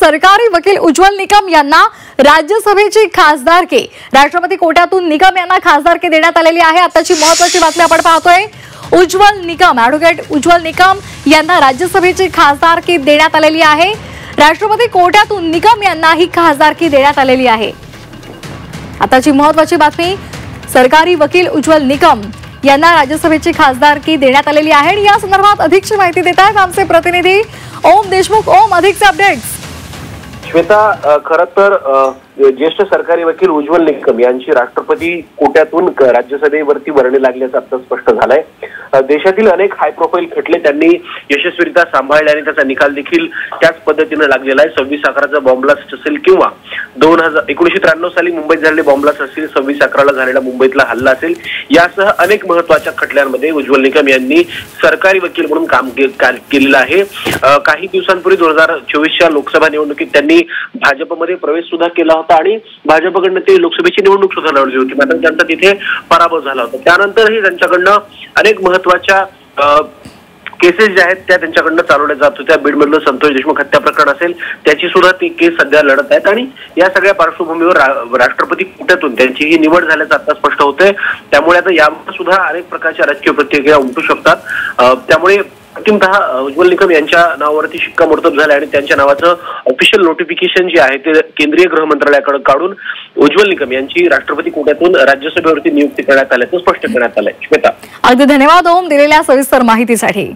सरकारी वकील उज्ज्वल निकम यांना राज्यसभेची खासदारकी, राष्ट्रपती कोट्यातून निकम यांना खासदारकी देण्यात आलेली आहे। आताची महत्त्वाची बातमी आपण पाहतोय। उज्ज्वल निकम, ॲडव्होकेट उज्ज्वल निकम यांना राज्यसभेची खासदारकी देण्यात आलेली आहे। राष्ट्रपती कोट्यातून निकम यांना ही खासदारकी देण्यात आलेली आहे। आताची महत्त्वाची बातमी, सरकारी वकील उज्ज्वल निकम यांना राज्यसभेची खासदारकी देण्यात आलेली आहे। आणि या संदर्भात अधिकची माहिती देत आहेत आमचे प्रतिनिधी ओम देशमुख। ओम, अधिकचे अपडेट्स। श्वेता, खरं तर ज्येष्ठ सरकारी वकील उज्ज्वल निकम यांची राष्ट्रपती कोट्यातून राज्यसभेवरती वर्णी लागल्याचं आता स्पष्ट झालंय। देशातील अनेक हाय प्रोफाईल खटले त्यांनी यशस्वीरित्या सांभाळले आणि त्याचा निकाल देखील त्याच पद्धतीने लागलेला आहे। 26/11चा बॉम्ब ब्लास्ट असेल किंवा 1993 साली मुंबईत झालेले बॉम्ब ब्लास्ट असेल, 26/11ला झालेला मुंबईतला हल्ला असेल, यासह अनेक महत्त्वाच्या खटल्यांमध्ये उज्ज्वल निकम यांनी सरकारी वकील म्हणून काम केलेलं आहे। काही दिवसांपूर्वी 2024च्या लोकसभा निवडणुकीत त्यांनी भाजपमध्ये प्रवेश सुद्धा केला होता आणि भाजपकडनं ते लोकसभेची निवडणूक सुद्धा लढली होती, मात्र त्यांचा तिथे पराभव झाला होता। त्यानंतरही त्यांच्याकडनं अनेक महत्त्वाच्या केसेस ज्या आहेत त्या त्यांच्याकडनं चालवल्या जात होत्या। बीडमधलं संतोष देशमुख हत्या प्रकरण असेल, त्याची सुद्धा ती केस सध्या लढत आहेत आणि या सगळ्या पार्श्वभूमीवर राष्ट्रपती कोट्यातून त्यांची ही निवड झाल्याचं आता स्पष्ट होतंय। त्यामुळे आता यावर सुद्धा अनेक प्रकारच्या राजकीय प्रतिक्रिया उमटू शकतात। त्यामुळे अंतिमतः उज्ज्वल निकम यांच्या नावावरती शिक्कामोर्तब झाले आणि त्यांच्या नावाचं ऑफिशियल नोटिफिकेशन जे आहे ते केंद्रीय गृह मंत्रालयाकडे काढून उज्ज्वल निकम यांची राष्ट्रपती कोट्यातून राज्यसभेवरती नियुक्ती करण्यात आल्याचं स्पष्ट करण्यात आलंय। श्वेता, अगदी धन्यवाद ओम दिलेल्या सविस्तर माहितीसाठी।